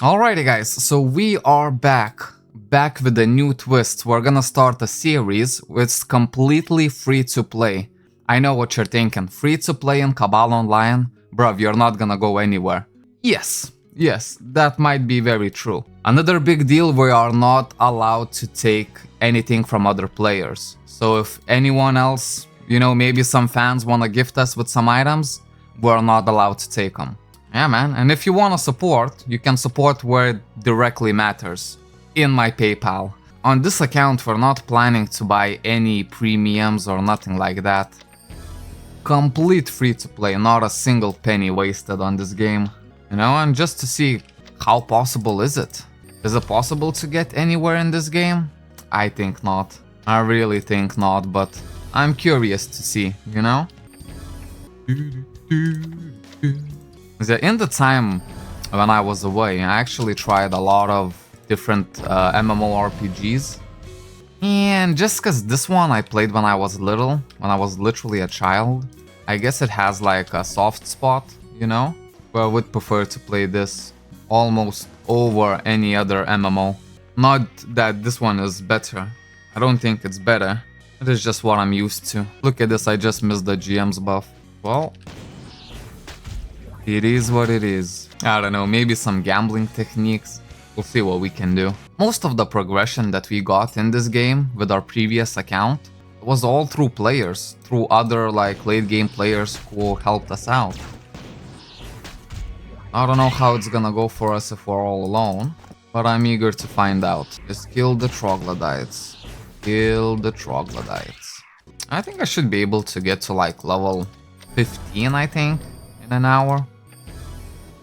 Alrighty guys, so we are back with a new twist. We're gonna start a series with completely free to play. I know what you're thinking, free to play in Cabal Online? Bruv, you're not gonna go anywhere. Yes, that might be very true. Another big deal, we are not allowed to take anything from other players. So if anyone else, maybe some fans wanna gift us with some items, we're not allowed to take them. Yeah, man, and if you wanna support, you can support where it directly matters, in my PayPal. On this account, we're not planning to buy any premiums or nothing like that. Complete free to play, not a single penny wasted on this game. And just to see how possible is it? Is it possible to get anywhere in this game? I think not. I really think not, but I'm curious to see, In the time when I was away, I actually tried a lot of different mmorpgs. And just cause this one I played when I was little, when I was literally a child, I guess it has like a soft spot, But I would prefer to play this almost over any other MMO. Not that this one is better. I don't think it's better. It is just what I'm used to. Look at this, I just missed the GM's buff. Well, it is what it is. I don't know, maybe some gambling techniques. We'll see what we can do. Most of the progression that we got in this game with our previous account was all through players, through other like late game players who helped us out. I don't know how it's gonna go for us if we're all alone, but I'm eager to find out. Just kill the troglodytes. Kill the troglodytes. I think I should be able to get to like level 15, I think, in an hour.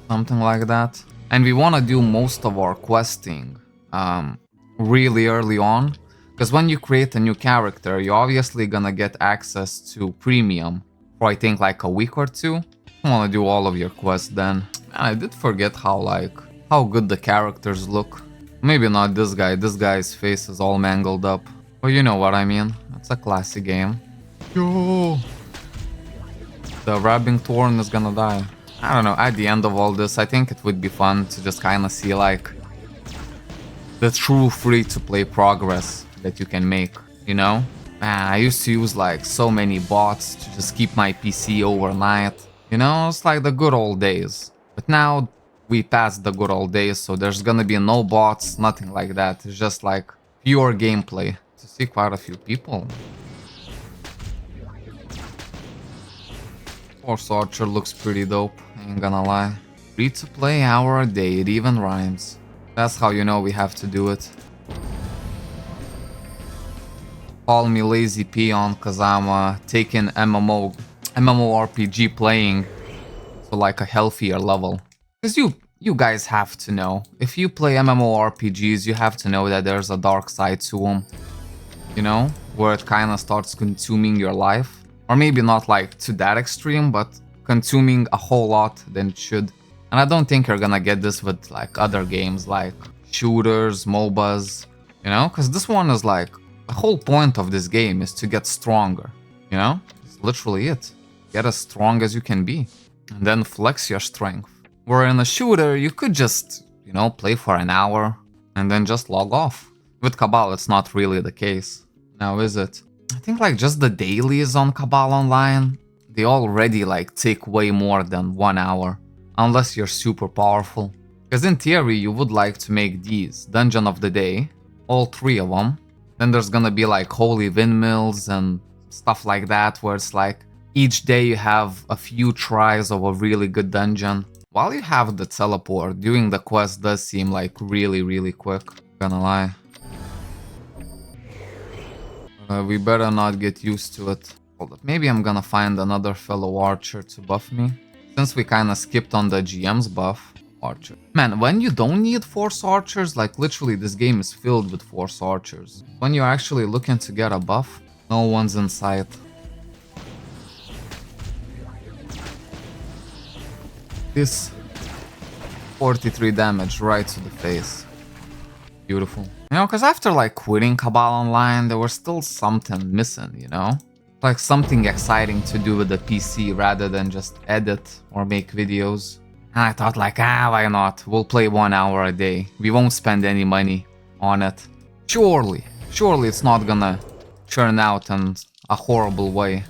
Something like that. And we want to do most of our questing really early on. Because when you create a new character, you're obviously gonna get access to premium for I think like a week or two. I want to do all of your quests then. And I did forget how good the characters look. Maybe not this guy. This guy's face is all mangled up. But you know what I mean. It's a classic game. Yo! The Rabbing Thorn is gonna die. I don't know, at the end of all this, I think it would be fun to just kinda see like the true free-to-play progress that you can make, Man, I used to use like so many bots to just keep my PC overnight. It's like the good old days. But now we passed the good old days, so there's gonna be no bots, nothing like that. It's just like pure gameplay. To see quite a few people. Force Archer looks pretty dope, ain't gonna lie. Free to play hour a day, it even rhymes. That's how you know we have to do it. Call me lazy peon, cause I'm taking MMORPG playing to like a healthier level. Cause you guys have to know, if you play MMORPGs, you have to know that there's a dark side to them. Where it kinda starts consuming your life. Or maybe not like to that extreme, but consuming a whole lot than it should. And I don't think you're gonna get this with like other games like shooters, MOBAs, Because this one is like, the whole point of this game is to get stronger, It's literally it. Get as strong as you can be. And then flex your strength. Where in a shooter, you could just, play for an hour and then just log off. With Cabal, it's not really the case. Now is it? I think like just the dailies on Cabal Online, they already like take way more than 1 hour. Unless you're super powerful. Because in theory you would like to make these Dungeon of the Day, all 3 of them. Then there's gonna be like Holy Windmills and stuff like that, where it's like each day you have a few tries of a really good dungeon. While you have the teleport, doing the quest does seem like really quick, gonna lie. We better not get used to it. Hold up, maybe I'm gonna find another fellow archer to buff me. Since we kinda skipped on the GM's buff. Archer. Man, when you don't need force archers, like literally this game is filled with force archers. When you're actually looking to get a buff, no one's in sight. This 43 damage right to the face. Beautiful. Because after like quitting Cabal Online, there was still something missing, Like something exciting to do with the PC rather than just edit or make videos. And I thought like, why not? We'll play 1 hour a day. We won't spend any money on it. Surely it's not gonna turn out in a horrible way.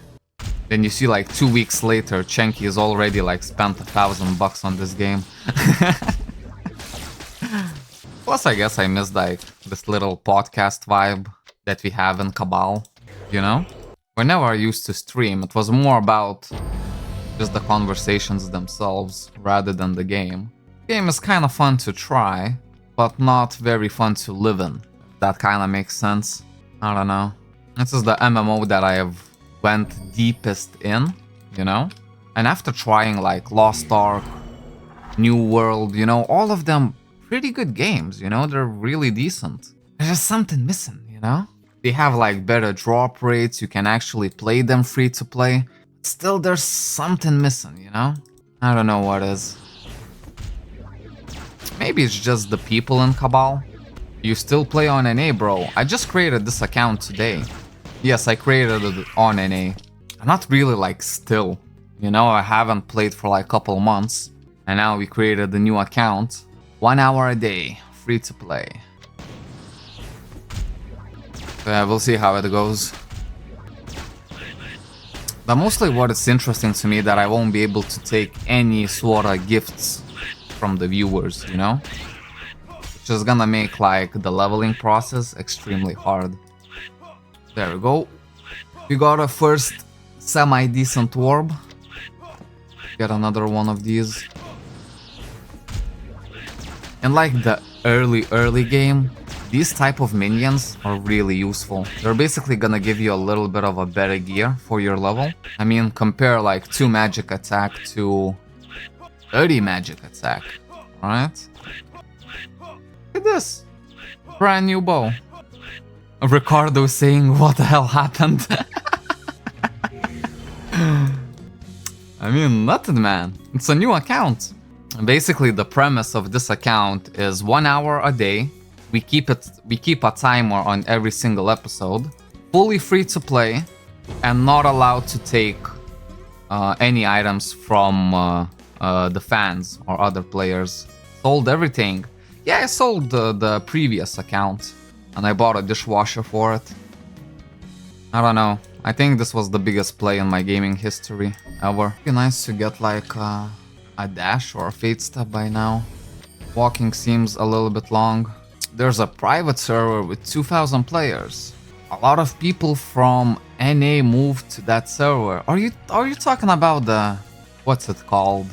Then you see like 2 weeks later, Chenky is already like spent $1,000 on this game. Plus, I guess I missed like this little podcast vibe that we have in Cabal, you know? Whenever I used to stream, it was more about just the conversations themselves rather than the game. The game is kind of fun to try, but not very fun to live in. That kind of makes sense. I don't know. This is the MMO that I have went deepest in, you know? And after trying like Lost Ark, New World, you know, all of them pretty good games, you know? They're really decent. There's just something missing, you know? They have like better drop rates, you can actually play them free to play. Still, there's something missing, you know? I don't know what is. Maybe it's just the people in Cabal. You still play on NA, bro. I just created this account today. Yes, I created it on NA. I'm not really like still. You know, I haven't played for like a couple months. And now we created a new account. 1 hour a day, free to play. So yeah, we'll see how it goes. But mostly what is interesting to me that I won't be able to take any sort of gifts from the viewers, you know? Which is gonna make like the leveling process extremely hard. There we go. We got a first semi-decent orb. Get another one of these. In like the early game, these type of minions are really useful. They're basically gonna give you a little bit of a better gear for your level. I mean, compare like 2 magic attack to 30 magic attack, right? Look at this. Brand new bow. Ricardo saying, what the hell happened? I mean, nothing, man. It's a new account. Basically, the premise of this account is 1 hour a day. We keep a timer on every single episode, fully free to play, and not allowed to take any items from the fans or other players. Sold everything. Yeah, I sold the previous account, and I bought a dishwasher for it. I don't know. I think this was the biggest play in my gaming history ever. It'd be nice to get like a dash or a fate step by now. Walking seems a little bit long. There's a private server with 2,000 players. A lot of people from NA moved to that server. Are you talking about the... what's it called?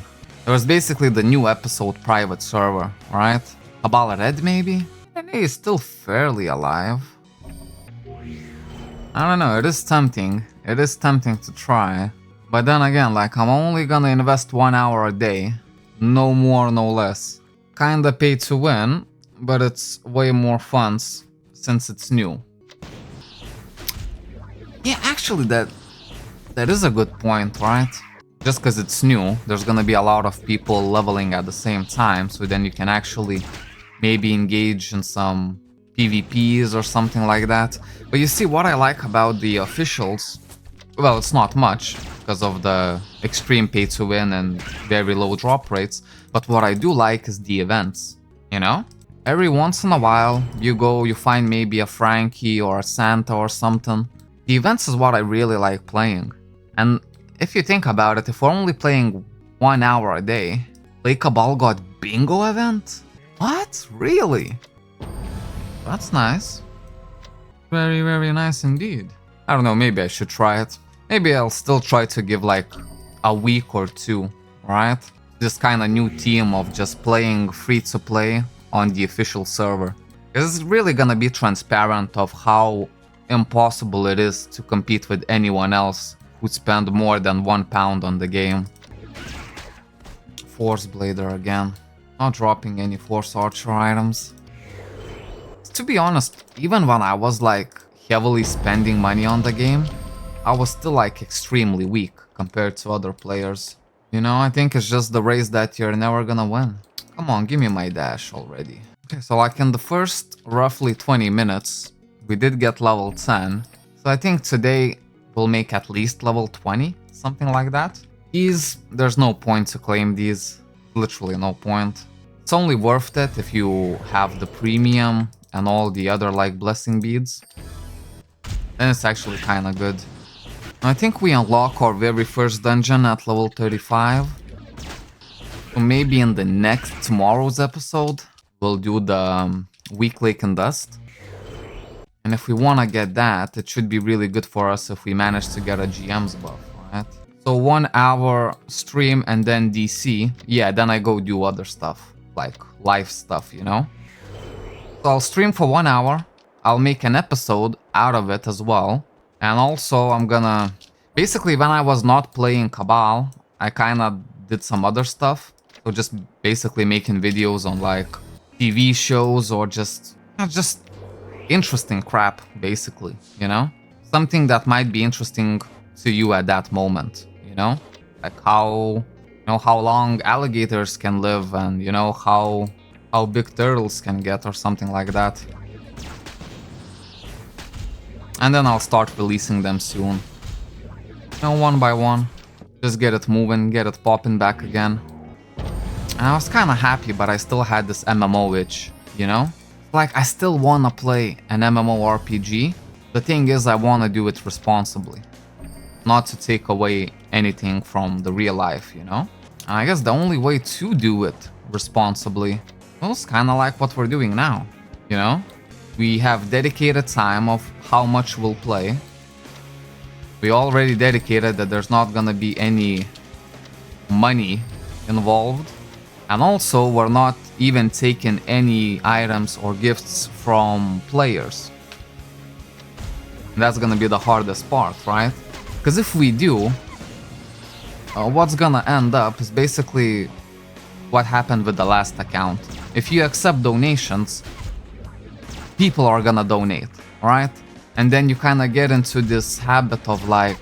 It was basically the new episode private server, right? Cabal Red, maybe? NA is still fairly alive. I don't know, it is tempting. It is tempting to try. But then again, like, I'm only gonna invest 1 hour a day. No more, no less. Kinda pay to win, but it's way more fun since it's new. Yeah, actually, that is a good point, right? Just because it's new, there's gonna be a lot of people leveling at the same time, so then you can actually maybe engage in some PvPs or something like that. But you see, what I like about the officials, well, it's not much because of the extreme pay to win and very low drop rates, but what I do like is the events, you know? Every once in a while, you go, you find maybe a Frankie or a Santa or something. The events is what I really like playing. And if you think about it, if we're only playing 1 hour a day, play Cabal got bingo event? What? Really? That's nice. Very, very nice indeed. I don't know, maybe I should try it. Maybe I'll still try to give like a week or two, right? This kind of new team of just playing free to play on the official server. It's really gonna be transparent of how impossible it is to compete with anyone else who spend more than £1 on the game. Force Blader again. Not dropping any Force Archer items. To be honest, even when I was like heavily spending money on the game, I was still like extremely weak compared to other players. You know, I think it's just the race that you're never gonna win. Come on, give me my dash already. Okay, so like in the first roughly 20 minutes, we did get level 10. So I think today we'll make at least level 20, something like that. These, there's no point to claim these. Literally no point. It's only worth it if you have the premium and all the other like blessing beads. Then it's actually kind of good. I think we unlock our very first dungeon at level 35. So maybe in the tomorrow's episode, we'll do the Weak Lake and Dust. And if we want to get that, it should be really good for us if we manage to get a GM's buff, right? So 1 hour stream and then DC. Yeah, then I go do other stuff, like live stuff, you know? So I'll stream for 1 hour. I'll make an episode out of it as well. And also I'm gonna... Basically, when I was not playing Cabal, I kind of did some other stuff. So just basically making videos on like TV shows or just interesting crap, basically, you know? Something that might be interesting to you at that moment, you know? Like how long alligators can live and, you know, how big turtles can get or something like that. And then I'll start releasing them soon. You know, one by one. Just get it moving, get it popping back again. And I was kind of happy, but I still had this MMO itch, you know? Like, I still want to play an mmorpg. The thing is, I want to do it responsibly. Not to take away anything from the real life, you know? And I guess the only way to do it responsibly was kind of like what we're doing now, you know? We have dedicated time of how much we'll play. We already dedicated that there's not gonna be any money involved. And also, we're not even taking any items or gifts from players. And that's gonna be the hardest part, right? Because if we do, what's gonna end up is basically what happened with the last account. If you accept donations, people are gonna donate, right? And then you kind of get into this habit of like,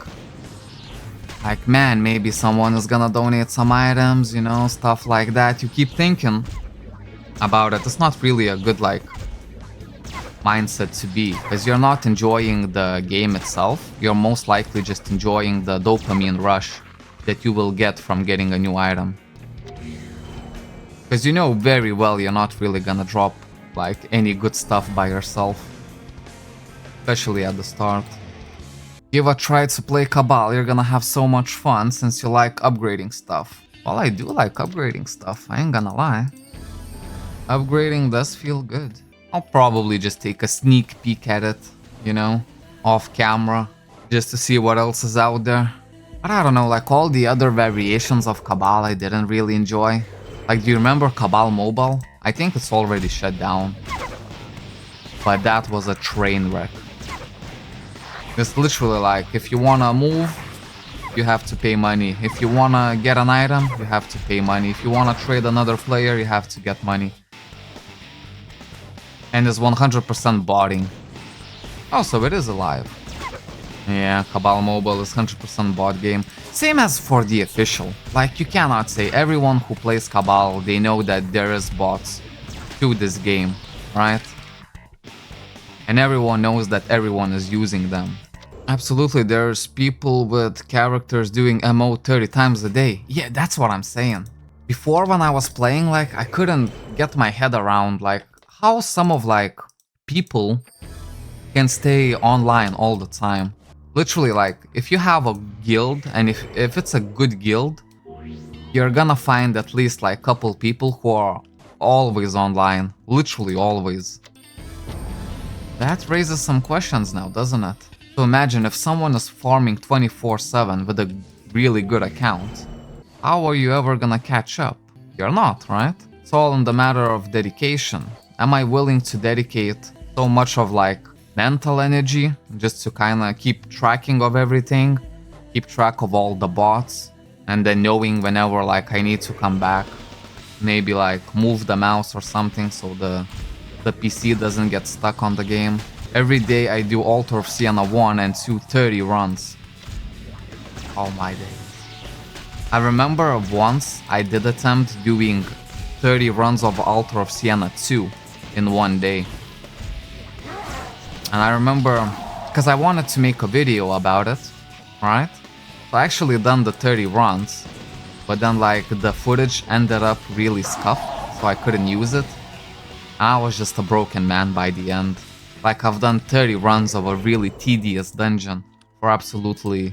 man, maybe someone is gonna donate some items, you know, stuff like that. You keep thinking about it. It's not really a good like mindset to be, because you're not enjoying the game itself. You're most likely just enjoying the dopamine rush that you will get from getting a new item. Because you know very well you're not really gonna drop like any good stuff by yourself, especially at the start. Give a try to play Cabal, you're gonna have so much fun since you like upgrading stuff. Well, I do like upgrading stuff, I ain't gonna lie. Upgrading does feel good. I'll probably just take a sneak peek at it, you know, off camera, just to see what else is out there. But I don't know, like all the other variations of Cabal I didn't really enjoy. Like, do you remember Cabal Mobile? I think it's already shut down. But that was a train wreck. It's literally like, if you wanna move, you have to pay money. If you wanna get an item, you have to pay money. If you wanna trade another player, you have to get money. And it's 100% botting. Oh, so it is alive. Yeah, Cabal Mobile is 100% bot game. Same as for the official. Like, you cannot say everyone who plays Cabal, they know that there is bots to this game, right? And everyone knows that everyone is using them. Absolutely, there's people with characters doing MO 30 times a day. Yeah, that's what I'm saying. Before, when I was playing, like, I couldn't get my head around, like, how some of, like, people can stay online all the time. Literally, like, if you have a guild, and if it's a good guild, you're gonna find at least, like, couple people who are always online. Literally always. That raises some questions now, doesn't it? So imagine if someone is farming 24/7 with a really good account. How are you ever gonna catch up? You're not, right? It's all in the matter of dedication. Am I willing to dedicate so much of like mental energy just to kind of keep tracking of everything, keep track of all the bots, and then knowing whenever like I need to come back, maybe like move the mouse or something so the PC doesn't get stuck on the game. Every day I do Altar of Sienna 1 and 2 30 runs. Oh my days. I remember once I did attempt doing 30 runs of Altar of Sienna 2 in one day. And I remember, because I wanted to make a video about it, right? So I actually done the 30 runs. but then like the footage ended up really scuffed, so I couldn't use it. I was just a broken man by the end. Like I've done 30 runs of a really tedious dungeon for absolutely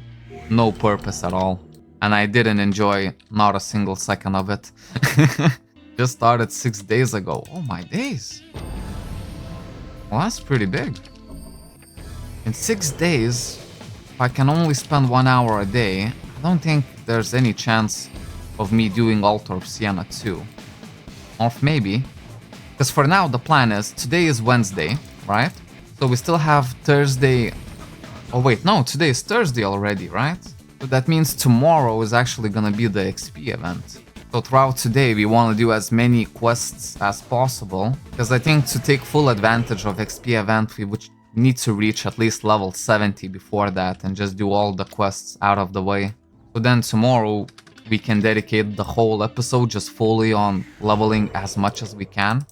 no purpose at all. And I didn't enjoy not a single second of it. Just started 6 days ago. Oh my days. Well, that's pretty big. In 6 days, if I can only spend 1 hour a day, I don't think there's any chance of me doing Altar of Sienna 2. Or maybe. Because for now the plan is, today is Wednesday, right? So we still have Thursday. Oh wait, no, today is Thursday already, right? So that means tomorrow is actually gonna be the XP event. So throughout today we want to do as many quests as possible, because I think to take full advantage of XP event we would need to reach at least level 70 before that and just do all the quests out of the way. So then tomorrow we can dedicate the whole episode just fully on leveling as much as we can.